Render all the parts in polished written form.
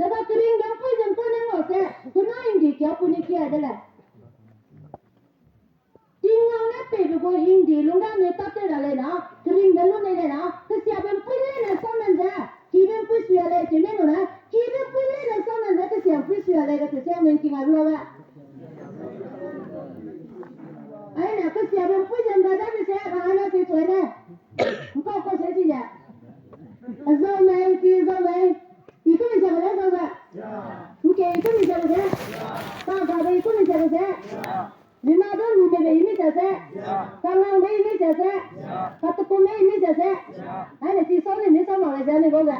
내가 그린 경포 좀 꺼낸 것에 그나인지 겨분이 키야 될래. 진영에 때리고 인디 롱가에 따뜻하래나 그린 멜로네나 그 시합은 뿌리는 썼는데 기분 뿌시야래 지면은 기분 뿌리는 썼는데 그 시합 뿌시야래 그 시합은 기가 불러와. 아니야 그 시합은 뿌진다 그 시합 하나씩 줘네. 그거 거 세지냐. azome ti azome itu ni siapa dah tahu tak? Okey itu ni siapa dah? Tahu tak itu ni siapa dah? Lima tu ni bebe ini siapa? Tangan bebe ini siapa? Satu pun ini siapa? Ada si soal ni sama orang siapa ni boga?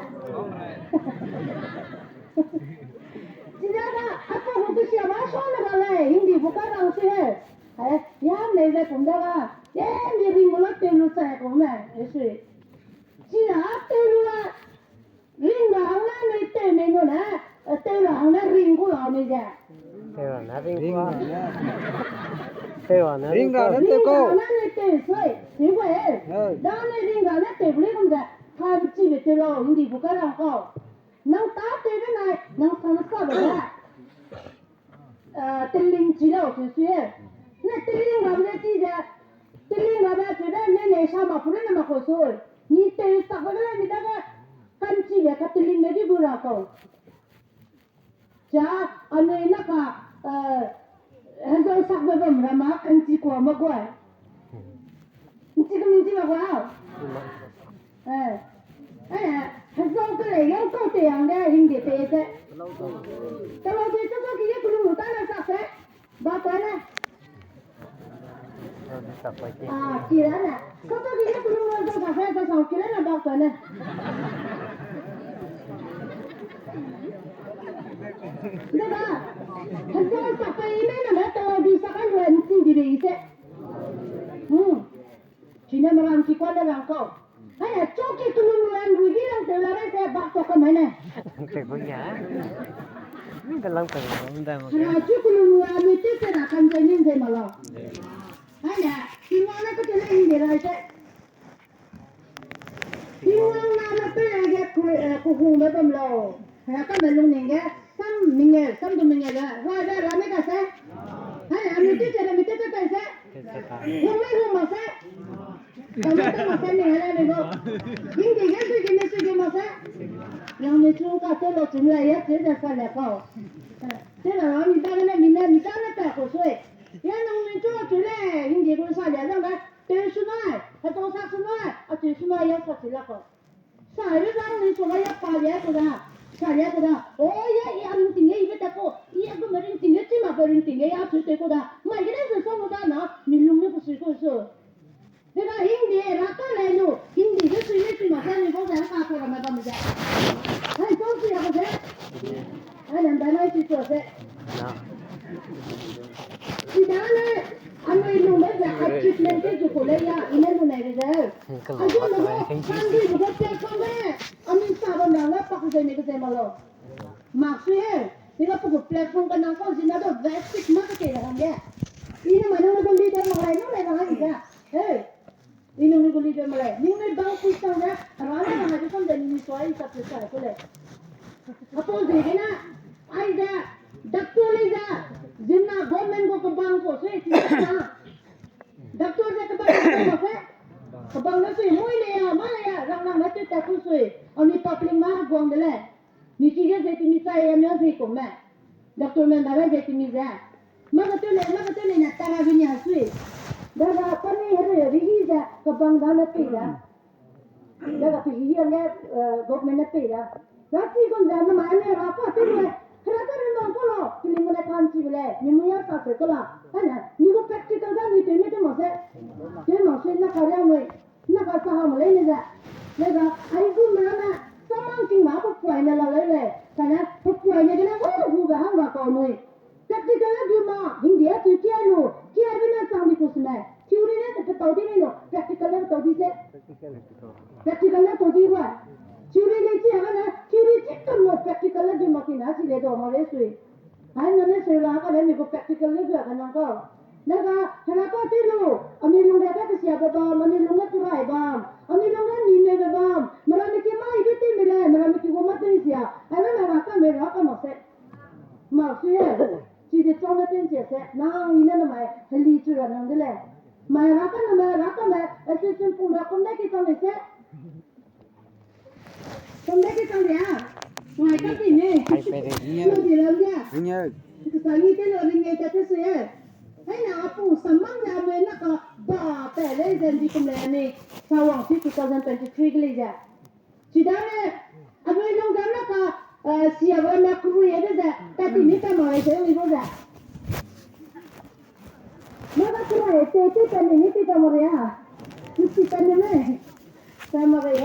Siapa? Apa hukum siapa? Soal apa? Hindi bukan orang sih. Yang ni saya pun dah. Yang ni ringgolo telu saya pun dah. Esok. China telua ringa angna ni te meno na telua angna ringu la ni ja telua na ringu telua na ringa na te ko na ni te soi ni we da ni ringa na te bule kum da ha chi be te lo hindi bu ka rang ko nang ta te na nai nang sa na sa ba da telling chi lo su su na telling ga ba chi ja telling ga ba chu da ne ne sha ma pu na ma ko soi ni te sa ba na ni da ga kan chi ya ka telling me di bu ra ko ja ane na ka hazal sak ba bam ra ma kan chi ko ma ko ni chi ka mi chi ma ko hazal ka le yang ko te yang da hing de te te chalo je to ki ye ku lu ta na sa se ba ko na kira na ko to ki ye ku lu ta sa se ta sa kira na ba ko na Diba? Hanggang sa kainin na tawagin sa kanwan, hindi na isa. Sinamaram si Kwan na lang ko. Kaya, choki tulungan, rugi lang talaga sa bakto ka man eh. Ang ko niya. Hindi lang talaga. Hindi mo kaya. Choki tulungan, may tita na kansanin sa malo. Kaya, tingnan ko tila hindi na isa. Tingnan na napilagay kuhong ba ito mo. Kaya ka malong ninga. Sam minga, sam tu minga dah. Wah dah ramai dah sah. Hai, amiti cera miti tu tak sah. Rumai rumah sah. Kamu tu makan ni halal ni go. Hindi kan tu jenis tu jenis sah. Yang ni cuma kata lo cuma ya cera sah lekau. Cera orang minta nak tak kosoi. Yang ni cuma cera hindi kau sah dia dah. Tersunai, atau sah sunai, atau sunai ya sah lekau. Sah itu orang ni cuma ya payah tu dah. Saya kata, oh ya, am tinggal ibu tak ko, iya aku mungkin tinggal cuma paling tinggal ya tu tu dah, mai kita sesuatu dah na, minum ni pun sesuatu. Jadi hindi rata lalu, hindi tu sudah cuma saya ni kau jangan apa ramai ramai je. Hai, kau siapa je? Hai, anda nak siapa je? Tidak ada, anu ini mana achievement tu boleh ya, ini mana je? Ajo lagu, kandi buat siapa je? Amin saban dah lah pakai saya ni ke saya malu. Maksudnya, kita pakai platform kan angkau sini ada basic macam kira dia. Ini mana orang leader malai, mana orang leader? Ini orang leader malai. Ni orang bang pisang dah, ramai orang ada pun jadi misal satu saya boleh. Apa jadi na? Aida, doktor leza, jinna government ko kebang ko, saya tidak. Doktor saya kebang ko, kebang nasi, muai le, mana ya, orang nasi tak kusui. Ami public mah buang dulu. Niki je jadi misai yang ni kau mah. Doktor mendarat jadi misai. Maka tu le nak tanah bini asui. Dah apa ni hari rigi je kebang dah lepas dah. Dah pergi yang government lepas dah. Tapi kau jangan mana apa tu le. Kerana rendah kalau pilih mana kanci boleh. Ni muya tak sekolah. Ana, ni kau practical dah ni tu masih. Dia masih nak karya ni. Nak asal mulai ni dah. Lega, aku mana sama king apa puai na lalai karena puai na kena buka hang kau ni. Tapi kalau dia mah India tu kia bina sambil kusme. Teori ni tak tahu dia ni practical ni tahu dia. Practical ni tahu dia. Teori ni siapa na? Teori cipta ni practical ni dia makin asal le tu orang sui. Hai, mana sui lah kalau ni practical ni dia kan angkau. 내가 하나가 뒤로 아니 롱다가 시작하다 아니 롱가 들어와봐 아니 롱가 니네가 말하면 마이 비티 미래 말하면 고마트리시야 아나 나가 메라가 못해 마수야 지지 쫑나 땡제세 나 이내는 마이 헬리주라 남들래 마라가 어시스턴트 풍라 콘데기 쫑네세 콘데기 쫑이야 ngoài các tỉnh này Ai phải để ý chưa gì làm nha nhớ cái gì thế rồi mình nghe cho thế sự hay nào phụ sắm mang ra mới nó có bà tệ đấy dân đi cùng lại này sau hoàng phi 2023 cái này ra chỉ đó này anh ấy long ra nó có xia vào nó cứ vậy đấy ra ta tìm biết ta mời sẽ đi đâu ra nó có cái này tê cái này tê ta mời à cái này ta mời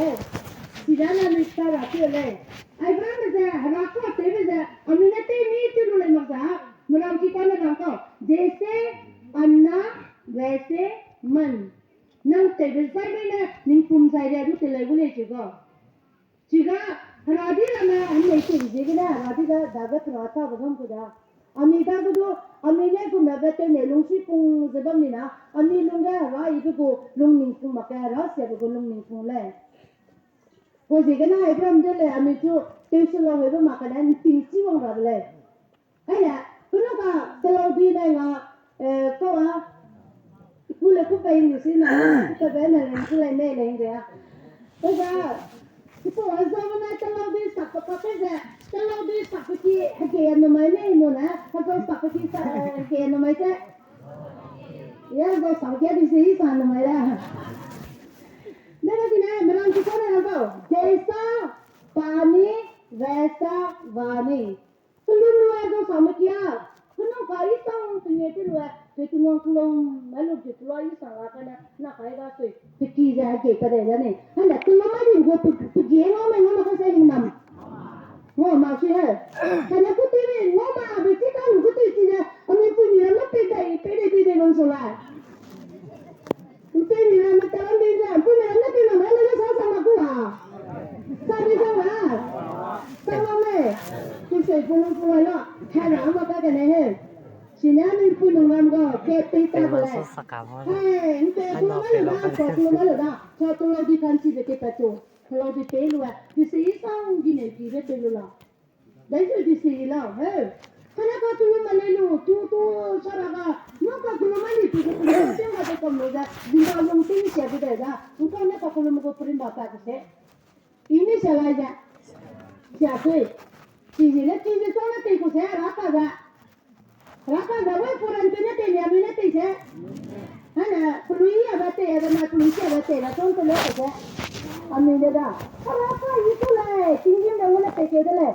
chỉ đó là mình ta ra cái này ai brand ra rako tebe ra amine te ni tiru le magza mulam ki kone rako जैसे अन्ना वैसे मन nang tebe sai bena ning pum sai ra du tele bule chiga radi lama anne te jigina radi ga daga trata bagam puda amida gudu amine ku mabate ne lungsi pung zebam ni na ami lunga ra ibu ko lung ning pung makara se ko lung ning pung le cô gì cái này em đây là mình chú tôi xin lỗi với mà cái này tình chi bằng rồi đấy ấy là cứ nó cả từ lâu đi đây mà cô à cô là cô phải như thế nào cái bé này cứ lại mê này vậy à bây giờ cô ở đâu mà từ lâu đi sắp có cái gì từ lâu đi sắp cái nó mới này nữa nè hay có sắp cái nó mới thế ya có sắp cái gì sao nó mới ra देखो कि नहीं मेरा किसी ने बताओ जैसा पानी वैसा वाणी तो लुआ जो समझिया तो ना कई संग तो ये तो लुआ तो तुम लोग मैं लोग जो लुआ ये संग आता ना खाएगा तो की जाए के करे जाने है ना तुम लोग भी वो तो गेनो में ना मगर से हिंदम वो मासी है ना कुछ भी वो माँ बेटी का लोग तो इसी है अम्मी तो मेरा ना पेटे बन सोला Tôi nghĩ là mặt trời đi ra, tôi nghĩ là cái nào nó sao mà cứ sao đi sao mà mày, tôi sẽ phụ nó, hay là mà cái này hết, chỉ là mình phụ nó làm cái tây ta vậy, hay, anh phụ nó là phụ nó là cho tôi đi khám chi về cái bát chỗ, tôi đi tây luôn, thì sẽ sang đi này đi về tây luôn, đấy rồi thì sẽ là, hey. Kenapa tu mana lu tu saraga maka tu mana tu semua tu kamu dah bila orang tinggi siapa dah dah bukan nak kalau mau perin bapa tu se ini salah aja siapa tinggi tu nak tinggi se raka dah weh puran tu nak tinggi ambil nak tinggi se ana perlu apa te ada nak perlu apa te lah tu leh se ambil dah raka itu lah tinggi dah mana tinggi dah leh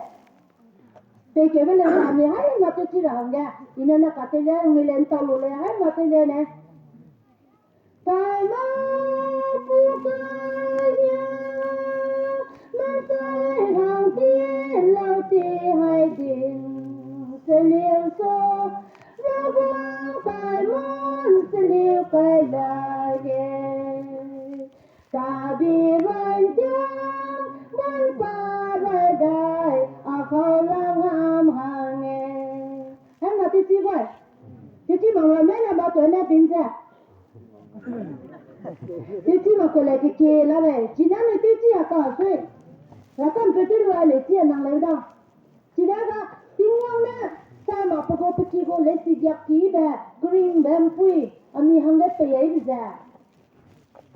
thế cái vấn đề là mình hay mà tôi chỉ là hàng nha, thì nên là cả thế này người lên tàu rồi hay mà thế này này, tại mà phụ nhà mà sai hàng tiền lâu thì hai tiền sẽ liều số, ra vang tại món sẽ liều cái đại ta bị vang tiếng món ba đại đại khâu lang ham hàng em là tí vậy tí mà người mấy là bao tuổi này bình ra tí mà cô lại cái kia là vậy chỉ nói là tí à cả rồi là con phải tí loại lấy tiền năng lấy đâu chỉ nói là tiếng nhau nè sao mà cô lấy xì giặc kỹ bè green bè pui anh hàng đấy phải ấy bây giờ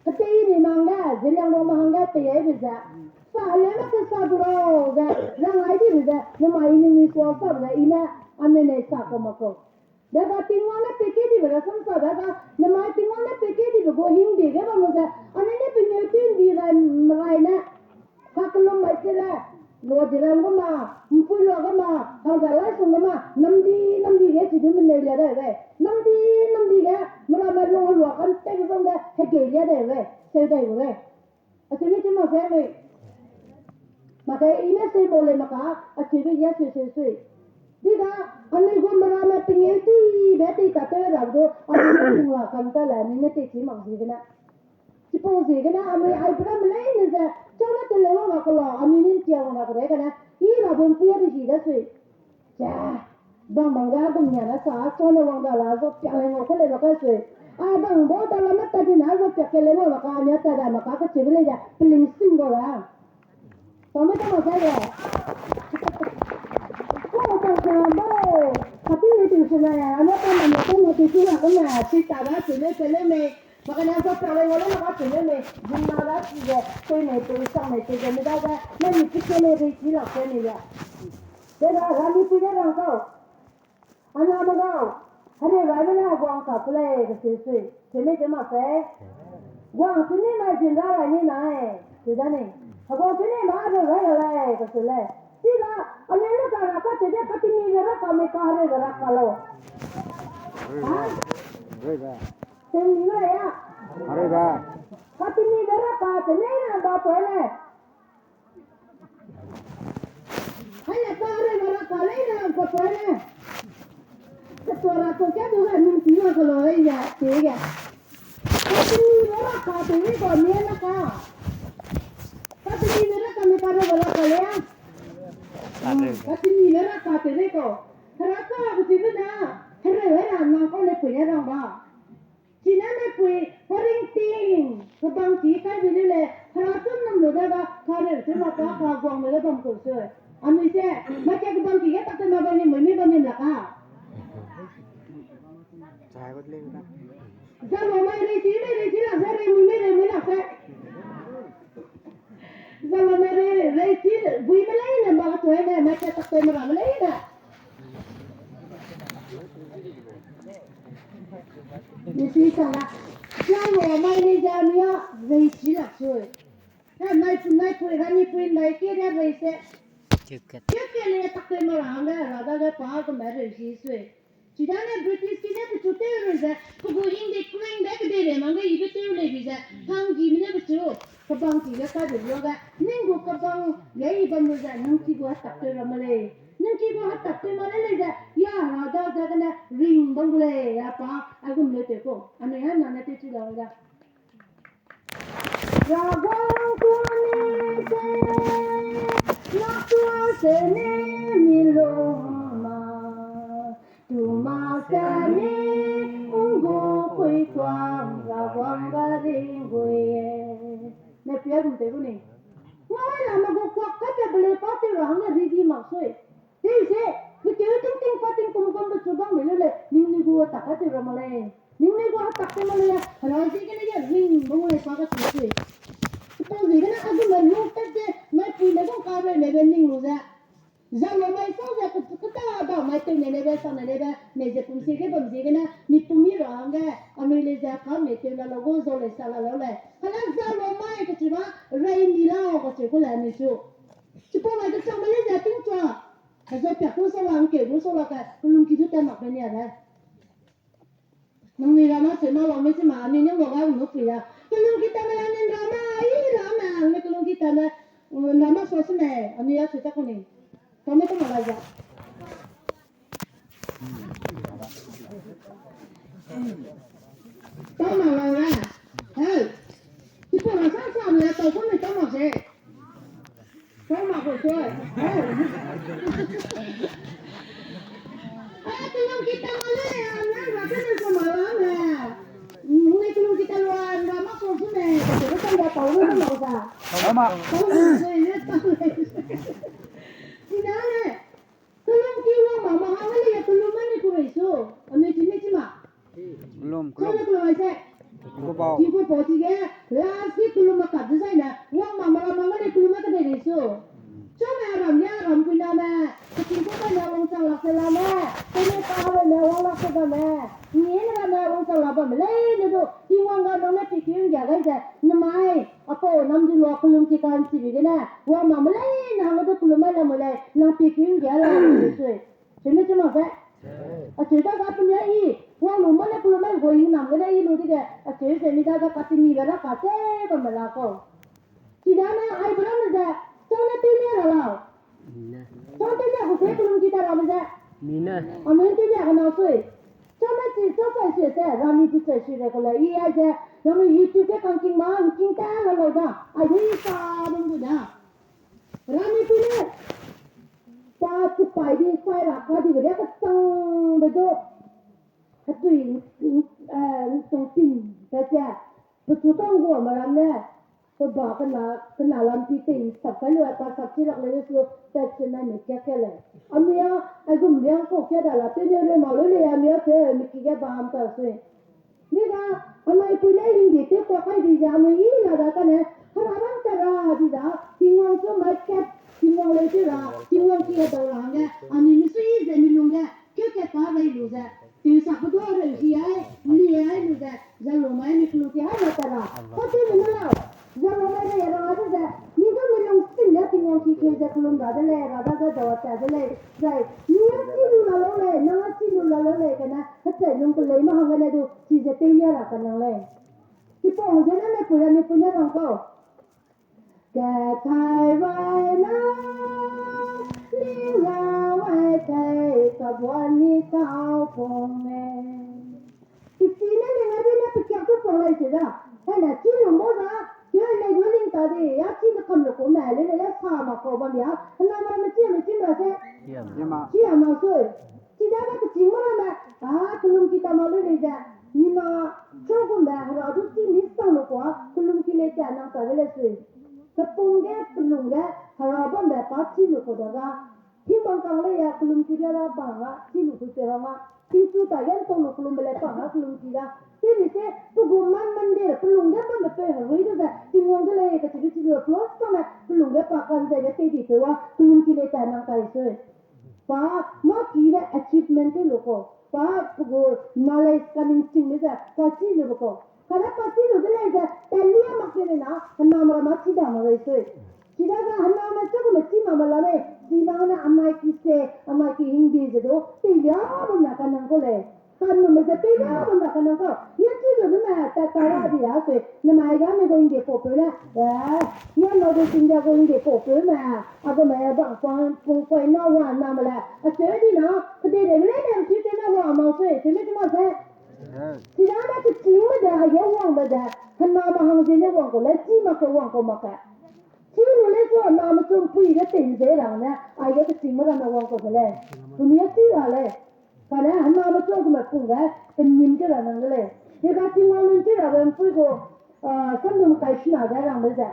cái tí này mang ra dễ dàng đâu mà hàng đấy phải ấy bây giờ Soalnya nak sabro, dah ai di dah, nama ini ni suasa dah, ina ane ni sako mako. Dah tinggal nak pekeh di dah, samsa dah, nama tinggal nak pekeh di go hindi, dah baru dah, ane ni penyetin di rai na, kakelum macam lah, lo jalan kama, mungkin lo kama, kalau jalan sungkama, namdi dia cium ni dia dah, namdi dia, mula lo kan tengok dah, hege dia dah, saya dah, asyik cuma saya maka ini saya boleh maka asyik ya sesuai. Jika anda gua merana pengeti beti kata ragu, anda semua kanta lah, ini teci maksud kena. Cipu sih kena, anda ibarat melain saja. Jangan terlewat kalau aminin tiang nak kerja kena. Ini rabun punya di sini sesuai. Jah, bang bangga bang ya na sa so na wang da la zo pya le ngo ko le ba ka sui a bang bo da la ma ta di na zo pya ke le mo ba ka nya ta da ma ka ka chi le ja pling sing go la to me ta ma sa ya ko ta sa ba tapi ni tu sa ya ana ta ma mo ko mo ti su la ko na ti ta ba chi le ke le me makanya sa pya le ngo le ma ka chi le me jin na da chi ge ko ne tu sa me ti ge me da ga na ni ki ke le ri chi la ke ni ya de da ga ni pi de ra ko anh làm đâu? Anh đi lại với nhau quăng cà phê cái gì gì, thì mấy cái mà phải quăng cái này mà chuyển ra lại như này, thì đó này, họ quăng cái này mà rồi lại cái gì lại, thì là anh ấy nó cả cái gì cái gì mình ra cái mình cả rồi ra cái lo, hả? Rồi ra. Thì mình rồi à? Rồi ra. Cái gì mình ra cái gì này là bao tuổi này? Anh là cái rồi ra cái này là bao tuổi này? Cái tuổi tôi chắc tôi là mình chỉ là cái lời vậy, chị kìa. Cái gì nữa cả thì mới còn nhớ nó cả. Cái gì nữa cả mình cả rồi là cái này. Cái gì nữa cả thì mới có. Thật ra cái gì nữa nè. Thật ra là nó có lấy quỷ ra đó. Chỉ nói lấy quỷ, có riêng tiền. Cái bằng chỉ cái gì nữa là thật ra tôi nằm được đó. Thật ra tôi là có quăng người đó bằng cổ sữa. Anh ấy sẽ, mà cái bằng chỉ cái tắc tên mà bằng nhiêu mới bằng nhiêu là cả. Trái bất lên đó. Sao mà mày đi chỉ là sao đây mới là sao? Sao mà mày đi chỉ vui mới lấy nè mà tụi em mày cái tắc tên mà lấy nè. Đi chỉ sao là sao mà mày đi ra nữa đi chỉ là rồi. Thế mày phụ mày kia ra về sẽ. Trước kia này tắc tên mà làm đấy là cái bảo cái mày đi chỉ rồi. Chỉ đang là British kia này chút rồi ra, có bộ Hindi queen đấy cái đấy mà cái gì cái này bây giờ, thằng gì mình bây giờ, cái băng gì cái gì đó cái, nên cái băng lấy băng bây giờ, nên chỉ có tập tới làm lại, nên chỉ có tập tới mà lấy ra, ya là đó cái này ring băng lại, apa, aku melihat itu, anh ấy nói là cái gì đó ra. Rabang tuane se, nak tuan se ne miloma. Tumasani ungo koi kwang la kwang ga ring goye ne pia dum te guni wala la ma go kwa ka te bele pa te ra na ri di ma soi te se mi ke ting ting pa ting kum kum bu bang me le ning ni go ta ka te ra ma le ning ni go ta te ma le ra ti ke ne ya ring bo le pa ka te soi to zi ga na ka du ma lu ta te ma pi le go ka re ne ben ning lu za giờ mà mày sao giờ cứ ta bảo mày từ này về sau này về mày giờ cũng xí cái bầm gì cái na mi tụi mi rồi anh cái anh mày lấy giờ có mày từ là logo rồi lấy sao là lâu này hắn giờ mà mày cái gì mà ray mi lao cái gì cũng làm mày chú chú bảo mày cái sao mày lấy giờ tính cho hắn giờ phải cũng sao làm kiểu cũng sao là cái luôn kia chúng mặc bên này đấy nông nghiệp mà sẽ mà làm mấy cái mà mình những cái nó phải à cái luôn kita mà làm nên drama mấy cái luôn kita mà drama số này anh ấy sẽ chắc này kamu tuh malah aja. Tahu malah lah. Hei, kita rasa sama ya tahu kan kita masih. Sama aku sih. Tolong kita malah ya, nah rasa ni sama lah. Mungkin tolong kita luar drama sosok ni. Kita kan dah tahu kan nggak usah. Sama. Tahu ni tahu. Nè, tôi luôn kêu mà hàng cái này tôi luôn mang đi quay số, anh ấy chỉ mấy mà, Belum. sao nó quay xe, Gua bawa. chỉ có bỏ chỉ cái, last week tôi luôn mà cắt cái này nè, mà mang cái này tôi luôn mang cái này số, cho mẹ làm nha, làm quên nào mẹ, cái chuyện của mẹ ông sao làm sao mẹ, tôi nói tao là mẹ ông làm sao mẹ, nhớ là mẹ ông sao làm mẹ lấy nữa đâu, đi ngang qua đó nó chỉ kêu nhà cái gì, nó mai, apa nam di luar belum kita ansi begini, wah mama lain, hang itu belum ada mulai, nak pikirin dia lah, sesuai, cuma cuma saya, cerita apa ni ini, wah lu mana belum ada goyang nam, ada ini lu tiga, cerita saya minta ada kati ni berapa kati, pemelakau, tidak ada, ay berapa ada, soalnya tiga lah, soalnya aku saya belum kita ramai, Mina. amin tiga kenal sih. Sama sih, sama sih saya, rani tu saya sih kalau iya aja, nama YouTube ke kangking mah, kangking kan kalau dah, ada ikan tu dah, rani tu ni, ป้าจะไปดีไฟหลักก็ดีกว่านี้ก็ตั้งไปดูถ้าตุยตรงปิ่นแต่แจ๊ประตูต้องหัวมาแล้วเนี่ยก็บอกกันนะลำที่ติ่งสับไปเลยป้าสับที่หลักเลยก็คือแต่ฉันไม่แก่แค่เลยอันนี้ไอ้กลุ่มเลี้ยงพวกแค่แต่ละเตี้ยเลยมาเลยอันนี้เธอไม่คิดจะบ้ามต่อสินี่ก็อันนี้ปุ่นไอ้ลิงดิเตี้ยก็ใครดีจ้าไม่ยิ่งนะกันเนี่ยขนาดนั้นแต่ละดีจ้าทิ้งเอาช่วงไม่แก่ทิ้งเอาเลยที่ละทิ้งเอาที่ตัวหลังเนี่ยอันนี้ไม่ซื้อจะมีลุงเนี่ยแค่ป้าไปรู้จ้ะที่สับตัวเลยที่ไอ้นี่ไอ้รู้จ้ะจะรู้ไหมมีครูที่ไอ้มาแต่ละเขาที่มันแล้วจะรู้ไหมเนี่ยเราอาจจะนี่ก็ไม่ลงสิ่งนี้ทิ้งเอาที่จะคลุมราเลยราก็จะว่าแต่เลยใช่นี่ที่รู้ละเลยนั่งที่รู้ละเลยกันนะถ้าเกิดลุงก็เลยมาห้องกันเลยดูที่จะเตี้ยละกันนั่งเลยที่พ่อจะนั่นเลยปุ่นนี่ปุ่นยังก็แก่ไทยไว้นะลิงลาไว้ใจกับวันนี้เต้าพงแม่ที่ที่นั่นยังไงเนี่ยไปเกี่ยวกับอะไรสิล่ะแต่เนี่ยที่ลุงบอกว่าเดี๋ยวในวันนี้ตาดีอยากที่จะคำลูกแม่เลยเนี่ยข้ามาขอบังเนี่ยนั่นมันไม่ใช่มาเซ่ที่มาช่วยที่ได้ก็จริงมั้ยแม่คุณลุงคิดมาเลยจ้ะนี่มาช่วยคุณแม่เราดูที่มิสต์ลูกว่าคุณลุงคิดเลยจ้ะนั่งตาเลยช่วยKepunggah pelunggah harapan dapat cilu kodaga himbang kangle ya kulum kira la banga cilu kuterama tinsu tayan tolu kulum bele banga kulum kira tini se tuguman mandir pelunggah pan bepe hawi da tingong gele ka cilu cilu plus kama pelunggah pakan jaga tedi tewa kulum kile tanang kaise pa ma kira achievement loko pa pugo knowledge kaning cingme da pa cilu loko karena pasti lu belajar taliya maksudnya na hanya merama tidak mereka tidak kan hanya macam macam mana lagi di mana amai kisah amai ki Hindi itu tidak benda kan angkau le kan macam tidak benda kan angkau ya cilu tu mah tak tahu dia tu nama ayam itu Hindi popular ya lalu Hindi itu Hindi popular aku mah bang pun nawan nama lah asyik di na kedai ni lah cerita nawan mau tu cuma saya tidak ada kecil dah, ya wang dah. Nama hang jenis wang ko, lagi makan wang ko makan. Cilu le so nama cumpu ini tinggi orang ni, ayah kecil mana wang ko le. Dunia cilah le. Karena nama cumpu macam ni, penyim je lah nang le. Jika cuma nanti lah wang pui ko, sandung kaisi naga orang beza.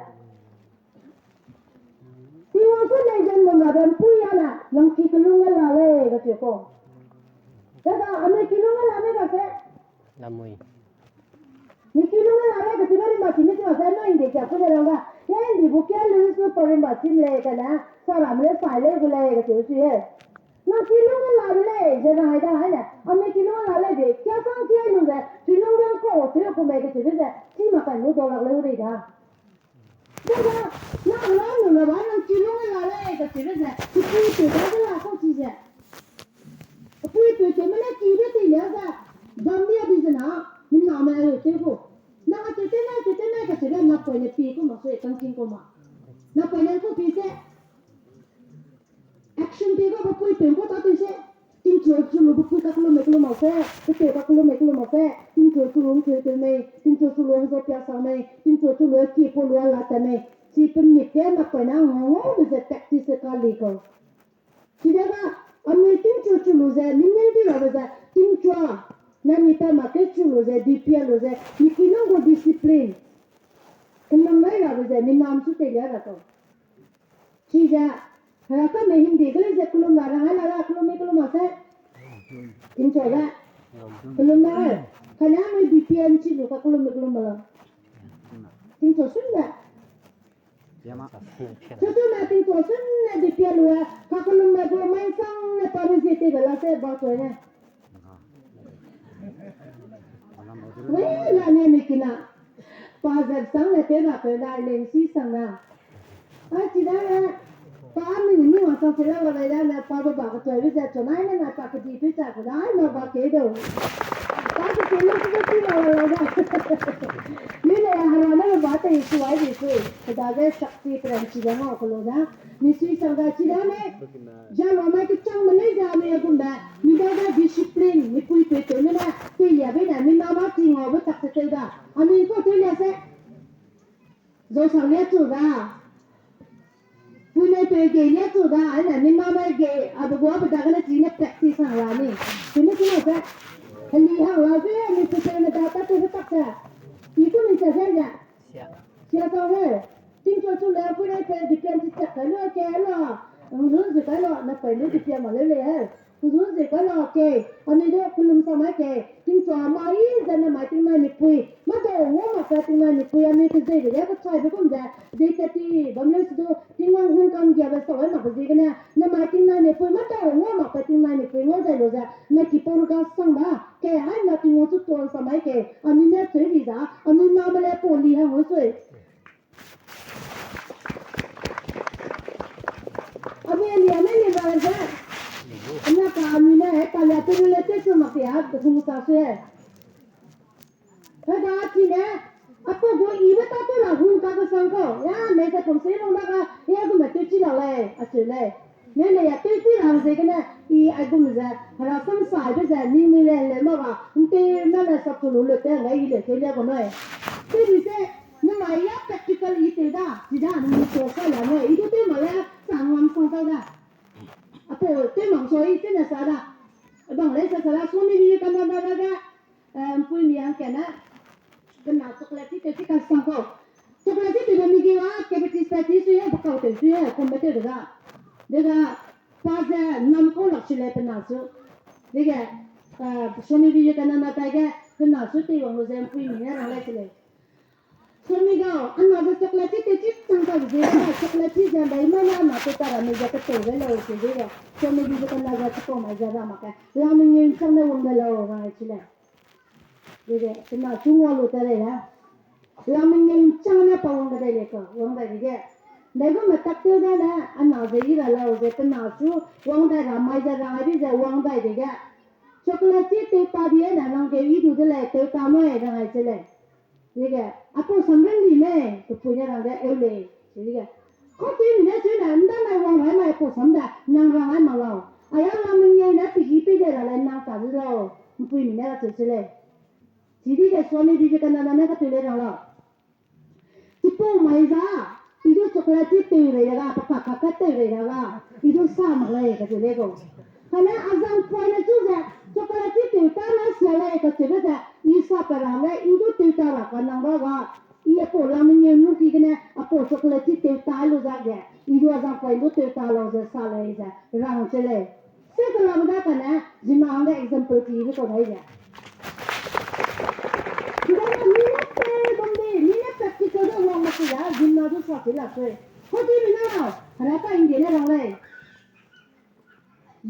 Tiwa ko le jangan wang pui ana, nang kikulungan lah le kecil ko. Jadi, ame kilungan lah me kase. Lamui. Ni kilungan lah me kase beri macam ni cuma saya main dek aku jalan ga. Yang di bukan lulus tu peri macam le kana, saram le file gula kase tu ye. Na kilungan lah le, jangan ada ada. Ame kilungan lah le dek. Kya sang kya nungga, kilungan ko tu aku me kase tu. Cuma kan lu dollar le uri dah. Jadi, na orang nungga mana kilungan lah le kase tu. Itu dah aku cize. Pui mana kira tiada ga Gambia bizna min nama itu ko na kita ka sila na pwede pi ko masuk tangking ko ma na pwede ko pise action pi ko pui tempo ta pise tin chu lu pui ka lo meklo ma se te ka lo meklo ma se tin chu lu te me tin chu lu se pya sa me tin chu lu ki po lu la ta me si pem ni ke na pwede ngo de practice ka li ko sidaga Ami tin cucu luze, minyak di luze, tin cua, nani pa makai cucu luze, DPL luze, mikinan go disiplin. Kenang lagi luze, minam suite dia rato. Cija, haraka Hindi kalau je kelum larang, hala kelum masa, tin cua ga, kelum larang. Kerana ami DPL cilu, kelum malam. Tin cua sudah. Suatu mati kosan di pialua, kalau mereka main sang Paris itu belas bawa ni. Weh, lani mikina, pasal sang lepas apa lensi sang na. Cina kami ni masa sila wala na papa bawa tu, jadi cenai na pakai di pizza, dah na pakai tu. Tapi kalau kita tidak wala ni le harana baat hai isu ai isu daga shakti pranchi jama ko na nisui sanga chidane jama ma ki chang mane jame agunda ni daga discipline ni pui pe to na te ya be na ni mama ti ngo ba tak te da ami ko te ya se zo sang le tu da pune pe ge le tu da ai na ni mama ge ไปจากกันจีนเนี่ยแปลกที่สั่งร้านนี่ถึงไม่กินหรอกฮันนี่ฮะเราเพื่อนมีเพื่อนมาด่าตัวตักจ้ะอีกคนนึงจะเสียจ้ะเสียตัวเลยจริงๆชุดแล้วผู้ใดเป็นที่เป็นที่จักกันเลยแกหรอรู้สึกกันหรอนับไปเลยที่เป็นมาเลยเลยรู้สึกกันหรอแกอันนี้เด็กคุณลุงสมัยแกจริงๆมาอีจะนำมาถึงมาหนิปุยมาตัวหัวมาไปถึงมาหนิปุยอันนี้คือเด็กเด็กก็ใช่ไปก็จะเด็กที่บางเรื่องสุดที่ว่าหุ่นกันเกี่ยวกับสมัยมาเป็นกันเนี่ยนำมาถึงมาหนิปุยมาตัวหัวมาไปถึงมาหนิปุยว่าใจรู้จักนักกีฬาก็สั่งมาแกให้นักที่มุดตัวสมัยแกอันนี้เนี่ยช่วยดีจ้ะอันนี้น้ำมันเลยปนดีให้หัวช่วยอันนี้เนี่ยไม่มีอะไรจ้ะอันนั้นก็อันนี้เนี่ยตลาดที่เราเจ๊สมัครเนี่ยก็คุ้มค่าช่วยถ้าได้ที่เนี่ยอะพวกกูอีเวนต์ตัวเราหุ่นกันก็สั่งก็ยาไม่ใช่ผมเสียลงนะคะเนี่ยก็ไม่ตื่นที่เราเลยอ่ะช่วยเลยเนี่ยเนี่ยตื่นที่เราเสียกันเนี่ยอีไอ้กูไม่ใช่เราสงสัยด้วยจ้ะนี่มีเลยมาว่านี่นั่นแหละสับสนเลยแต่ไงอีเลยเสียเลยก็ไม่ที่ดิเซ่นี่มาอยาก practical อีเตด้าที่ด้านนี้ตัวก็แล้วเนี่ยอีตัวเต็มมาแล้วสั่งวันส่งไปได้อะพวกเต็มมาช่วยเต็มนะสาระบางเลยสาระส่วนนี้กันนะพูดมีอันแค่นะเป็นหน้าช็อกโกแลตที่เต็มกันสั่งก็ช็อกโกแลตที่เต็มมีกี่ว่าแกไปที่สเปซที่บักเอาเต็มที่คอมเมนต์ด้วยเดี๋ยวพาจะนำคนหลักชิลเป็นหน้าสุดเดี๋ยวส่วนนี้กันนะแต่แกเป็นหน้าสุดที่วางรู้จักพูดมีอะไรอะไรชิลส่วนนี้ก็อันนั้นช็อกโกแลตที่เต็มสั่งก็เดี๋ยวช็อกโกแลตที่จะได้มาแล้วนะตัวเราไม่จะเต็มเลยเลยสิเดี๋ยวส่วนนี้กันนะจะต้องมาจะรามาแกรามิเงินสั่งได้วันเดียวว่าชิลเดี๋ยวเป็นหน้าชุ่มว่ารู้แต่เลยนะรามิเงินจังนะปวันได้เลยก็วันได้เดี๋ยวได้ก็มาตักเตือนได้นะอันนั้นจะยี่เราจะเป็นหน้าชุ่มวันได้รามาจะราไม่จะวันได้เดี๋ยวช็อกโกแลตที่เต็มตาเดียนะน้องเกย์ดูได้เลยเต็มตาไม่ได้ชิลเดี๋ยวอะพอสำเร็จดีไหมก็พูดอย่างนั้นเอวเลยเดี๋ยวเขาที่มีเนี่ยช่วยนะนั่นไม่วันไหนไม่พอสำเร็จนั่งร้านมาแล้วไอ้รามิเงินเนี่ยปีกี่ปีเดียวอะไรนั่งตาดูแล้วพูดมีเนี่ยก็ชิลทีนี้ก็ส่วนนี้ดีกันนะเนี่ยก็ตัวเล็กแล้วที่พ่อไม่จ้าอีดูช็อกโกแลตที่ตีเลยนะปะปะตีเลยนะอีดูซ้ำเลยก็ตัวเล็กขณะอาจารย์พอยเนี่ยจู่ๆช็อกโกแลตที่ตีตาเนี่ยเสียเลยก็ตัวเล็กอีสับไปแล้วเนี่ยอีดูตีตาละกันนั่งว่าอีพอรามิเงินนู่นที่กันเนี่ยพอช็อกโกแลตที่ตีตาลูกจ้าเนี่ยอีดูอาจารย์พอยนู่นตีตาลูกจ้าสาเลยจ้าร่างเฉลยเสร็จแล้วมันได้กันนะจิมาอันเดอร์ example ที่นี่ก็ได้จ้ะजिन्ना तो साथ ही लगते हो जी बिना ना हराता इंडिया ने रंग ले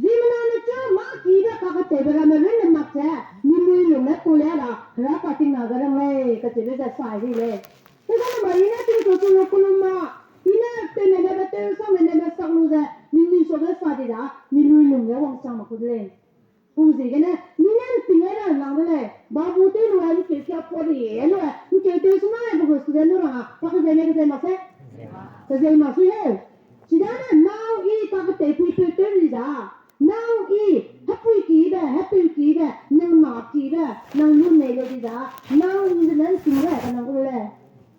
जिन्ना ने जो माँ की ना काका तेरा में ले मत है निम्न में पुले ना हराता तिंग ना रंग ले कचरे से साइड ले तो क्या मरीना तिंग तो लोग को माँ इन्हें तेरे ने बते सामने ने सामने से निम्न सोचे साथ ही ना निम्न में वो सामने खुद ले पूंजी के ने निम्न तिंग ना रंग ले बाबू तेरे वाली क्या पड़ी है लो उनके तेरे सुना है बहुत सुधर लो रहा पापा जाने के टाइम से तो जाने मासू है चिदाना नाउ ई पापा तेरे तेरे रिजा नाउ ई हैप्पी की बे नंग मार की बे नंग लून नहीं लो रिजा नाउ ई नंग सिंगे नंग बोले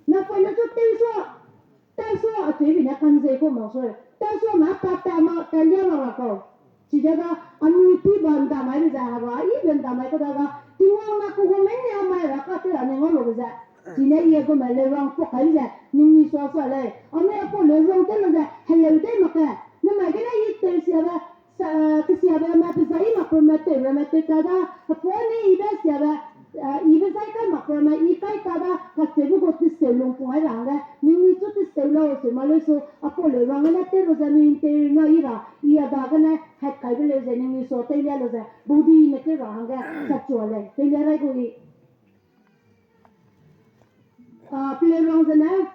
ना पहले तो तेरे अते भी ना कंजे को मासू तेरे ना पापा मा तेरे ना को चिदाना अनुपी बंदा मार रिजा हवा ई बंदा मार को दागा तिंगा ना को में ने मार रखा तेरे ने वो लोग जा जिन्हें ये को मेले रंग पकाई जाए निम्न स्वास्थ्य ले और मैं आपको ले रंग तो लगा हेल्ले दे मका न मैं क्या ये तेरे सियाबा किसी अब मैं पिज़्ज़ाई मकर मैं तेरे तादा अपने इधर सियाबा इधर साइड का मकर मैं इकाई तादा कच्चे भी बहुत सेलों पुआई रंग है निम्न तो सेलों से मालूम सो आपको ले रंग ना तेरे ज़मीन तेरे ना इरा ये दाग ना है कई भी ले जाए निम्न सो तेरे ले जाए बूढ़ी में तेरे रंग है सच्चो ले तेरे ले कोई play around the now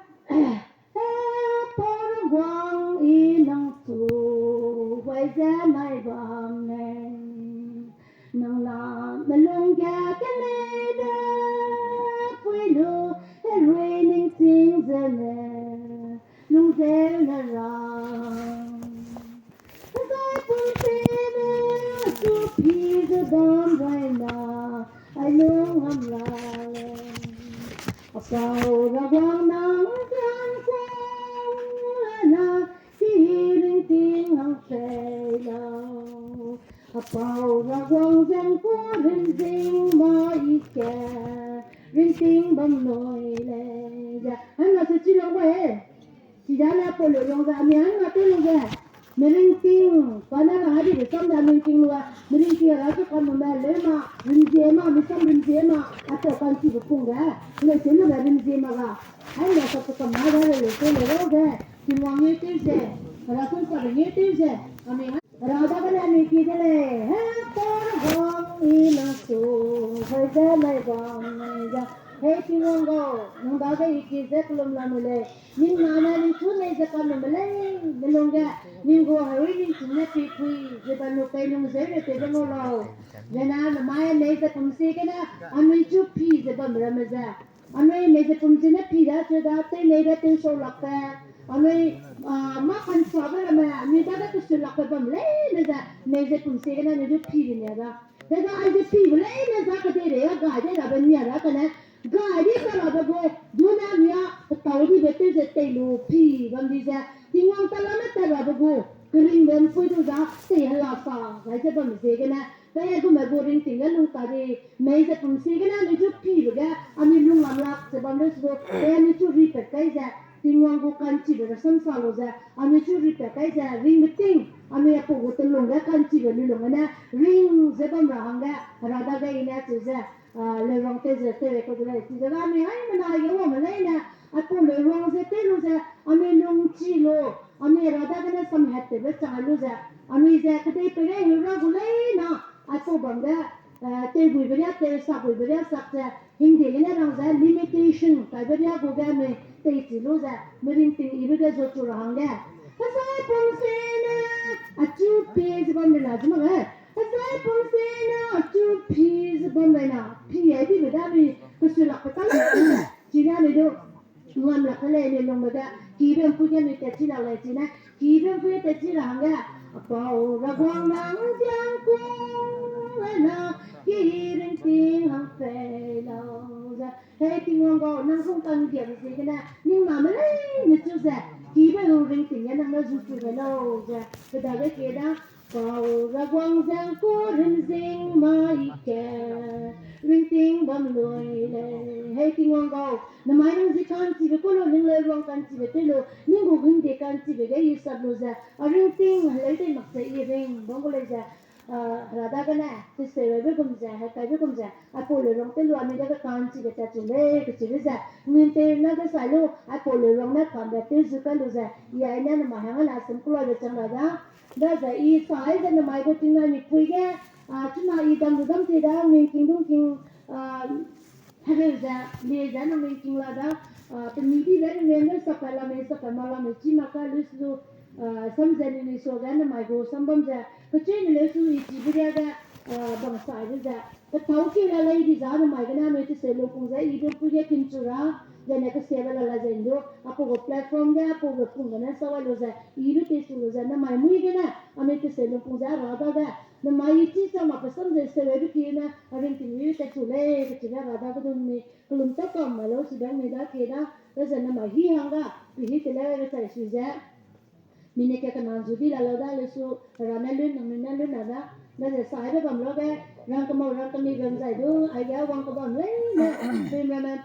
por wang inang tu wai za nai bang ne nang la melung ga ka ne da pui lu raining things ne lung ze na ra sai pun se ne tu pi the dom right now I know I'm lying sao ra quang nắng trăng sáng là tiếng tiếng hăng say lòng Bao ra quang giang có rin ding mà ít kẻ rin ting bầm nồi lệ dạ hắn nói chỉ lòng quê chỉ ra là bộ luyện lòng dạ mình hắn nói tên lòng dạ mình ting còn là hai đứa xong là mình ting luôn mình ting là cái con mà lấy mà rin dê mà mình xong rin dê mà à cho con chỉ được cùng đấy lấy tiền là rin dê mà cả hắn nói sao cái mà đó là lấy tiền là đâu thì mọi người tiền gì là không phải người tiền gì Radha Kalani kidale hai por gong ina su hai da mai gong mai da hai tingongo nung da ga ikize kulum la mule nin nana ni chu nei za kan mule nilonga nin go hai nin chune pi kui je ba no kai nung ze re te no lo jana na mai nei za kum se ke na ami chu pi je ba mra ma za ami nei za kum se na pi da che da te nei da te so lakta Ami makan sabar ama ni dah tu sulak berbam leh naza naza pun segala naza pi ni ada. Naza aja pi leh naza kete dia gaya dah beri ada kan? Gaya kalau bago dunia dia tahu di betul betul lu pi bam dia. Tinggal kalau nak tahu bago kering dan pun tu dah sehala sa. Gaya bam segala. Kaya aku magoring tinggal lu tadi naza pun segala naza pi baga. Ami lu ngamlak sebab lu sebab kaya ni tu repeat kaya. Tingwang ko kanchi ba sam salo za ami chu ri ta kai za ring meeting ami apo go to longa kanchi ba lu longa na ring ze bam ra hanga rada ga ina chu za le rong te ze te ko dra ti za ami ai mana yo ma le na apo le rong ze te lu za ami long chi lo ami rada ga na sam hat te ba cha lu za ami za ka te pe re yu ra gu le na apo banga te bui ba ya te sa bui ba ya sa cha hindi ga na rong za limitation ka ba ya go ga me tây chỉ lô ra mình tình yêu cái rồi chùa hàng đấy, cái sai phong sen à chú phi gì bên này chứ mà cái sai phong sen à chú phi gì bên này nè phi ấy thì người ta bị cái sự lạc cái tao chỉ ra này đâu ngon lạc cái này lòng người ta kỳ bên phu nhân người ta chỉ là chỉ nè kỳ bên phu nhân ta chỉ là hàng đấy bảo ra quang nắng giang cung là kỳ đến tiếng hàng phê lâu ra thế thì ngon gò năng không cần kiểm gì cái nào nhưng mà mới như chưa ra ký với hồ rình tỉnh nhân nó rụt rụt lâu ra cái đó cái kia đó bảo ra quang giang cố rình rình mai kè rình tiếng bấm lùi lệ thế thì ngon gò nó mai nó gì can chỉ với cô lo những lời wrong can chỉ với thế lo những hồ hình để can chỉ với cái gì sắp lo ra ở rình tiếng lấy tên mặc sẽ y rình bóng có lấy ra Radha ka na tu sewa be kum ja hai kai be kum ja apolo rong te lu ami da ka kan chi beta chule ke chi ja min te na ka sa lu apolo rong na kan da te zu ka lu ja ya ina na ma ha na sam kulo be chang da za I sai da na mai ko tin na ni pui ge chu na I dam dam te da min king dum king ha be ja le ja na min king la da te ni bi le ne ne sa ka la me sa ka ma la me chi ma ka lu su samjani ni so ga na mai go sambam ja cái chuyện này là suy chỉ bây giờ bằng sai bây giờ cái thấu kia là lấy đi ra mà cái nào mình sẽ lưu cũng dễ ý được bây giờ kinh chu ra giờ này cái xe là dành đó apo cái platform đó apo cái cũng cái này sao là dễ ý được cái số là nó mai mũi cái này mình sẽ lưu cũng dễ ra đó nó mai chỉ sao mà cái sắm dễ sẽ được kia nè mình tìm hiểu cái chủ đề cái chủ đề ra đó cái mình cái lùng tóc mà lâu chỉ đang mình đã kia đó bây giờ nó mai hi hàng đó thì hi cái này cái suy dễ mình này cái nào যদি là lâu đó là số rana lên mình nên lên là đó là sai đó bằng lo cái rang cái màu rang cái mi gần dài đó ai giáo quăng cái bằng lấy pemraman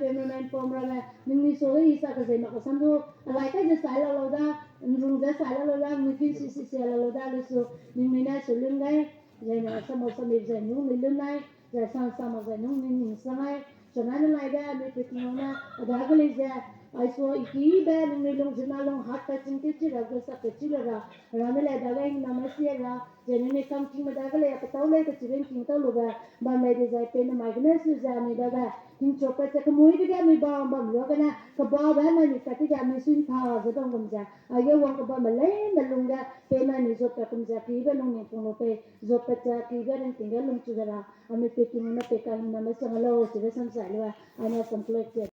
pomraman mình đi số ý sao cái gì mà cái xong đó lại cái gì sai là lâu đó rung ra sai là lâu đó mình khi xì là lâu đó là số mình này số lên đây rồi là sao mà sao mình giải nhung mình lên đây rồi sao mà giải nhung mình sang đây cho nên là cái mình phải听那大个嘞噻。I saw iki ba nung nilong zinalong hot touching teacher ga sa teacher ra ramela daga ing namasya ra jenene kam king madagale apatawle ka chiren king taw luga ba mai de zai pe na magna su za mi daga king chopa cha kamui de ga mi ba lo ga na ka ba ba na ni ka ti ga mi sun tha za dong gum za ayo wang ka ba male na lunga pe na ni zo ka kum za ki ba nung ni pung lo pe zo pa cha ki ga ren king ga lung chu ra ami pe king na pe ka na ma sa lo se sam sa lo ana sam plek